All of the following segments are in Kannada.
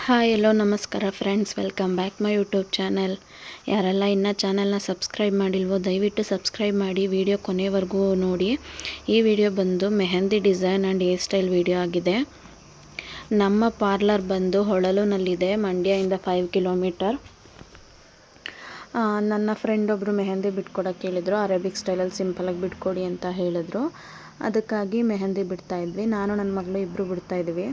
ಹಾಯ್ ಎಲ್ಲೋ ನಮಸ್ಕಾರ friends, welcome back my YouTube channel. ಯಾರೆಲ್ಲ ಇನ್ನೂ ಚಾನಲ್ನ ಸಬ್ಸ್ಕ್ರೈಬ್ ಮಾಡಿಲ್ವೋ ದಯವಿಟ್ಟು ಸಬ್ಸ್ಕ್ರೈಬ್ ಮಾಡಿ, ವಿಡಿಯೋ ಕೊನೆವರೆಗೂ ನೋಡಿ. ಈ ವಿಡಿಯೋ ಬಂದು mehndi design and hair style video ಆಗಿದೆ. ನಮ್ಮ ಪಾರ್ಲರ್ ಬಂದು ಹೊಳಲುನಲ್ಲಿದೆ, ಮಂಡ್ಯದಿಂದ 5 ಕಿಲೋಮೀಟರ್. ನನ್ನ ಫ್ರೆಂಡ್ ಒಬ್ಬರು ಮೆಹಂದಿ ಬಿಟ್ಕೊಡೋಕ್ಕೆ ಹೇಳಿದರು. ಅರೇಬಿಕ್ ಸ್ಟೈಲಲ್ಲಿ ಸಿಂಪಲಾಗಿ ಬಿಟ್ಕೊಡಿ ಅಂತ ಹೇಳಿದ್ರು. ಅದಕ್ಕಾಗಿ ಮೆಹಂದಿ ಬಿಡ್ತಾಯಿದ್ವಿ. ನಾನು ನನ್ನ ಮಗಳು ಇಬ್ಬರು ಬಿಡ್ತಾಯಿದ್ವಿ.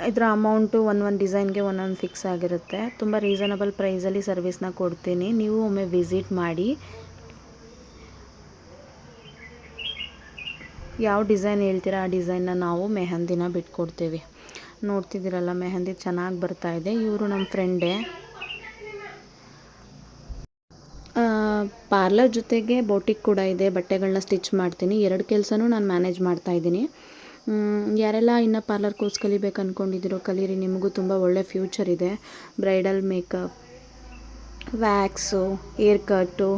ಇದರ ಅಮೌಂಟು ಒಂದೊಂದು ಡಿಸೈನ್ಗೆ ಒಂದೊಂದು ಫಿಕ್ಸ್ ಆಗಿರುತ್ತೆ. ತುಂಬ ರೀಸನಬಲ್ ಪ್ರೈಸಲ್ಲಿ ಸರ್ವಿಸ್ನ ಕೊಡ್ತೀನಿ, ನೀವು ಒಮ್ಮೆ ವಿಸಿಟ್ ಮಾಡಿ. ಯಾವ ಡಿಸೈನ್ ಹೇಳ್ತೀರಾ ಆ ಡಿಸೈನ್ನ ನಾವು ಮೆಹಂದಿನ ಬಿಟ್ಕೊಡ್ತೀವಿ. ನೋಡ್ತಿದ್ದೀರಲ್ಲ, ಮೆಹಂದಿ ಚೆನ್ನಾಗಿ ಬರ್ತಾಯಿದೆ. ಇವರು ನಮ್ಮ ಫ್ರೆಂಡೇ. ಪಾರ್ಲರ್ ಜೊತೆಗೆ ಬೊಟಿಕ್ ಕೂಡ ಇದೆ, ಬಟ್ಟೆಗಳನ್ನ ಸ್ಟಿಚ್ ಮಾಡ್ತೀನಿ. 2 ಕೆಲಸನೂ ನಾನು ಮ್ಯಾನೇಜ್ ಮಾಡ್ತಾಯಿದ್ದೀನಿ. ಯಾರೆಲ್ಲ ಇನ್ನು ಪಾರ್ಲರ್ ಕೋರ್ಸ್ ಕಲಿಬೇಕು ಅಂದ್ಕೊಂಡಿದ್ದೀರೋ ಕಲೀರಿ, ನಿಮಗೂ ತುಂಬ ಒಳ್ಳೆ ಫ್ಯೂಚರ್ ಇದೆ. ಬ್ರೈಡಲ್ ಮೇಕಪ್, ವ್ಯಾಕ್ಸು, ಏರ್ ಕಟ್ಟು,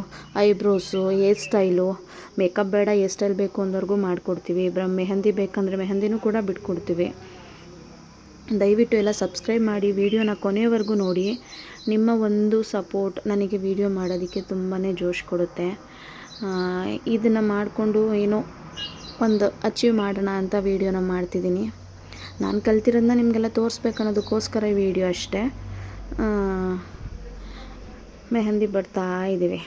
ಐಬ್ರೋಸು, ಹೇರ್ ಸ್ಟೈಲು, ಮೇಕಪ್ ಬೇಡ ಹೇರ್ ಸ್ಟೈಲ್ ಬೇಕು ಅಂದವ್ರಿಗೂ ಮಾಡಿಕೊಡ್ತೀವಿ. ಮೆಹಂದಿ ಬೇಕಂದರೆ ಮೆಹಂದಿನೂ ಕೂಡ ಬಿಟ್ಕೊಡ್ತೀವಿ. ದಯವಿಟ್ಟು ಎಲ್ಲ ಸಬ್ಸ್ಕ್ರೈಬ್ ಮಾಡಿ, ವಿಡಿಯೋನ ಕೊನೆಯವರೆಗೂ ನೋಡಿ. ನಿಮ್ಮ ಒಂದು ಸಪೋರ್ಟ್ ನನಗೆ ವಿಡಿಯೋ ಮಾಡೋದಕ್ಕೆ ತುಂಬಾ ಜೋಶ್ ಕೊಡುತ್ತೆ. ಇದನ್ನು ಮಾಡಿಕೊಂಡು ಏನೋ ಒಂದು ಅಚೀವ್ ಮಾಡೋಣ ಅಂತ ವೀಡಿಯೋನ ಮಾಡ್ತಿದ್ದೀನಿ. ನಾನು ಕಲ್ತಿರೋದನ್ನ ನಿಮಗೆಲ್ಲ ತೋರಿಸ್ಬೇಕು ಅನ್ನೋದಕ್ಕೋಸ್ಕರ ಈ ವಿಡಿಯೋ ಅಷ್ಟೇ. ಮೆಹಂದಿ ಬಿಡ್ತಾ ಇದ್ದೀವಿ.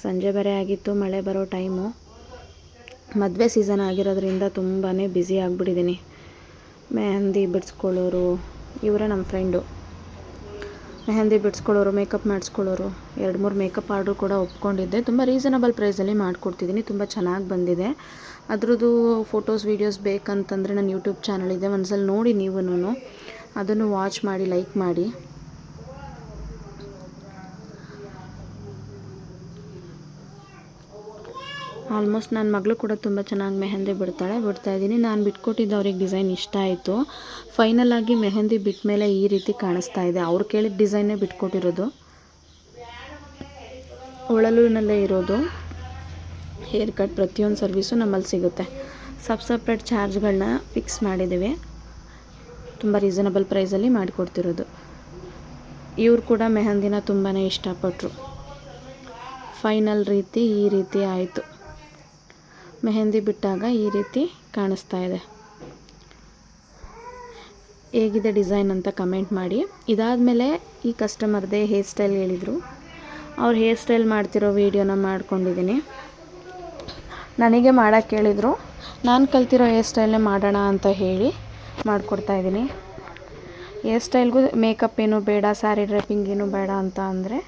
ಸಂಜೆ ಬೇರೆ ಆಗಿತ್ತು, ಮಳೆ ಬರೋ ಟೈಮು. ಮದುವೆ ಸೀಸನ್ ಆಗಿರೋದ್ರಿಂದ ತುಂಬಾ ಬ್ಯುಸಿ ಆಗಿಬಿಟ್ಟಿದ್ದೀನಿ. ಮೆಹಂದಿ ಬಿಡಿಸ್ಕೊಳ್ಳೋರು ಇವರೇ ನಮ್ಮ ಫ್ರೆಂಡು. ಮೆಹಂದಿ ಬಿಡಿಸ್ಕೊಳ್ಳೋರು, ಮೇಕಪ್ ಮಾಡಿಸ್ಕೊಳ್ಳೋರು, 2-3 ಮೇಕಪ್ ಆರ್ಡ್ರು ಕೂಡ ಒಪ್ಕೊಂಡಿದ್ದೆ. ತುಂಬ ರೀಸನಬಲ್ ಪ್ರೈಸಲ್ಲಿ ಮಾಡಿಕೊಡ್ತಿದ್ದೀನಿ. ತುಂಬ ಚೆನ್ನಾಗಿ ಬಂದಿದೆ. ಅದ್ರದ್ದು ಫೋಟೋಸ್ ವೀಡಿಯೋಸ್ ಬೇಕಂತಂದರೆ ನನ್ನ ಯೂಟ್ಯೂಬ್ ಚಾನಲ್ ಇದೆ, ಒಂದ್ಸಲ ನೋಡಿ ನೀವು ಅದನ್ನು ವಾಚ್ ಮಾಡಿ, ಲೈಕ್ ಮಾಡಿ. ಆಲ್ಮೋಸ್ಟ್ ನನ್ನ ಮಗಳು ಕೂಡ ತುಂಬ ಚೆನ್ನಾಗಿ ಮೆಹಂದಿ ಬಿಡ್ತಾಯಿದ್ದೀನಿ. ನಾನು ಬಿಟ್ಕೊಟ್ಟಿದ್ದು ಅವ್ರಿಗೆ ಡಿಸೈನ್ ಇಷ್ಟ ಆಯಿತು. ಫೈನಲ್ ಆಗಿ ಮೆಹಂದಿ ಬಿಟ್ಟ ಮೇಲೆ ಈ ರೀತಿ ಕಾಣಿಸ್ತಾ ಇದೆ. ಅವ್ರು ಕೇಳಿದ ಡಿಸೈನೇ ಬಿಟ್ಕೊಟ್ಟಿರೋದು. ಹೊಳಲುನಲ್ಲೇ ಇರೋದು. ಹೇರ್ ಕಟ್ ಪ್ರತಿಯೊಂದು ಸರ್ವಿಸು ನಮ್ಮಲ್ಲಿ ಸಿಗುತ್ತೆ. ಸಪ್ರೇಟ್ ಚಾರ್ಜ್ಗಳನ್ನ ಫಿಕ್ಸ್ ಮಾಡಿದ್ದೀವಿ. ತುಂಬ ರೀಸನಬಲ್ ಪ್ರೈಸಲ್ಲಿ ಮಾಡಿಕೊಡ್ತಿರೋದು. ಇವ್ರು ಕೂಡ ಮೆಹಂದಿನ ತುಂಬಾ ಇಷ್ಟಪಟ್ಟರು. ಫೈನಲ್ ಈ ರೀತಿ ಆಯಿತು. ಮೆಹಂದಿ ಬಿಟ್ಟಾಗ ಈ ರೀತಿ ಕಾಣಿಸ್ತಾ ಇದೆ. ಹೇಗಿದೆ ಡಿಸೈನ್ ಅಂತ ಕಮೆಂಟ್ ಮಾಡಿ. ಇದಾದಮೇಲೆ ಈ ಕಸ್ಟಮರ್ದೇ ಹೇರ್ ಸ್ಟೈಲ್ ಹೇಳಿದರು. ಅವ್ರು ಹೇರ್ ಸ್ಟೈಲ್ ಮಾಡ್ತಿರೋ ವೀಡಿಯೋನ ಮಾಡ್ಕೊಂಡಿದ್ದೀನಿ. ನನಗೆ ಮಾಡೋಕ್ಕೆ ಹೇಳಿದರು. ನಾನು ಕಲ್ತಿರೋ ಹೇರ್ ಸ್ಟೈಲ್ನೇ ಮಾಡೋಣ ಅಂತ ಹೇಳಿ ಮಾಡಿಕೊಡ್ತಾಯಿದ್ದೀನಿ. ಹೇರ್ ಸ್ಟೈಲ್ಗೂ ಮೇಕಪ್ ಏನೂ ಬೇಡ, ಸ್ಯಾರಿ ಡ್ರೈಪಿಂಗ್ ಏನೂ ಬೇಡ ಅಂತ ಅಂದರೆ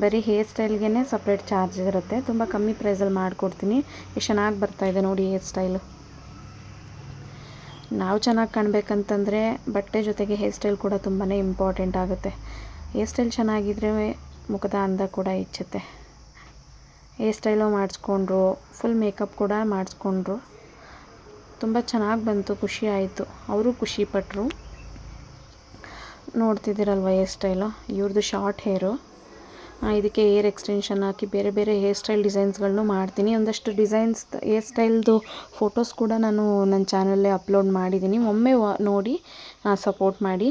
ಬರೀ ಹೇರ್ ಸ್ಟೈಲ್ಗೆ ಸಪ್ರೇಟ್ ಚಾರ್ಜ್ ಇರುತ್ತೆ. ತುಂಬ ಕಮ್ಮಿ ಪ್ರೈಸಲ್ಲಿ ಮಾಡಿಕೊಡ್ತೀನಿ. ಎಷ್ಟು ಚೆನ್ನಾಗಿ ಬರ್ತಾಯಿದೆ ನೋಡಿ ಹೇರ್ ಸ್ಟೈಲು. ನಾವು ಚೆನ್ನಾಗಿ ಕಾಣಬೇಕಂತಂದರೆ ಬಟ್ಟೆ ಜೊತೆಗೆ ಹೇರ್ ಸ್ಟೈಲ್ ಕೂಡ ತುಂಬಾ ಇಂಪಾರ್ಟೆಂಟ್ ಆಗುತ್ತೆ. ಹೇರ್ ಸ್ಟೈಲ್ ಚೆನ್ನಾಗಿದ್ದರೆ ಮುಖದ ಅಂದ ಕೂಡ ಹೆಚ್ಚುತ್ತೆ. ಹೇರ್ ಸ್ಟೈಲು ಮಾಡಿಸ್ಕೊಂಡ್ರು, ಫುಲ್ ಮೇಕಪ್ ಕೂಡ ಮಾಡಿಸ್ಕೊಂಡ್ರು. ತುಂಬ ಚೆನ್ನಾಗಿ ಬಂತು, ಖುಷಿ ಆಯಿತು. ಅವರು ಖುಷಿಪಟ್ಟರು. ನೋಡ್ತಿದ್ದೀರಲ್ವ ಹೇರ್ ಸ್ಟೈಲು. ಇವ್ರದ್ದು ಶಾರ್ಟ್ ಹೇರು. ಇದಕ್ಕೆ ಏರ್ ಎಕ್ಸ್ಟೆನ್ಷನ್ ಹಾಕಿ ಬೇರೆ ಬೇರೆ ಹೇರ್ ಸ್ಟೈಲ್ ಡಿಸೈನ್ಸ್ಗಳನ್ನೂ ಮಾಡ್ತೀನಿ. ಒಂದಷ್ಟು ಡಿಸೈನ್ಸ್ ಹೇರ್ ಸ್ಟೈಲ್ದು ಫೋಟೋಸ್ ಕೂಡ ನಾನು ನನ್ನ ಚಾನಲ್ಲೇ ಅಪ್ಲೋಡ್ ಮಾಡಿದ್ದೀನಿ. ಒಮ್ಮೆ ನೋಡಿ ಸಪೋರ್ಟ್ ಮಾಡಿ.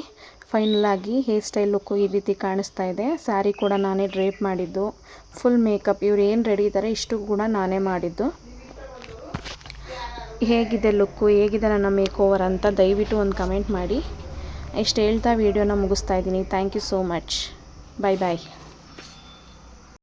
ಫೈನಲ್ ಆಗಿ ಹೇರ್ ಸ್ಟೈಲ್ ಲುಕ್ಕು ಈ ರೀತಿ ಕಾಣಿಸ್ತಾ ಇದೆ. ಸ್ಯಾರಿ ಕೂಡ ನಾನೇ ಡ್ರೇಪ್ ಮಾಡಿದ್ದು. ಫುಲ್ ಮೇಕಪ್ ಇವ್ರು ಏನು ರೆಡಿ ಇದ್ದಾರೆ ಇಷ್ಟು ಕೂಡ ನಾನೇ ಮಾಡಿದ್ದು. ಹೇಗಿದೆ ಲುಕ್ಕು, ಹೇಗಿದೆ ನನ್ನ ಮೇಕ್ ಓವರ್ ಅಂತ ದಯವಿಟ್ಟು ಒಂದು ಕಮೆಂಟ್ ಮಾಡಿ. ಇಷ್ಟು ಹೇಳ್ತಾ ವೀಡಿಯೋನ ಮುಗಿಸ್ತಾ ಇದ್ದೀನಿ. Thank you so much. Bye bye.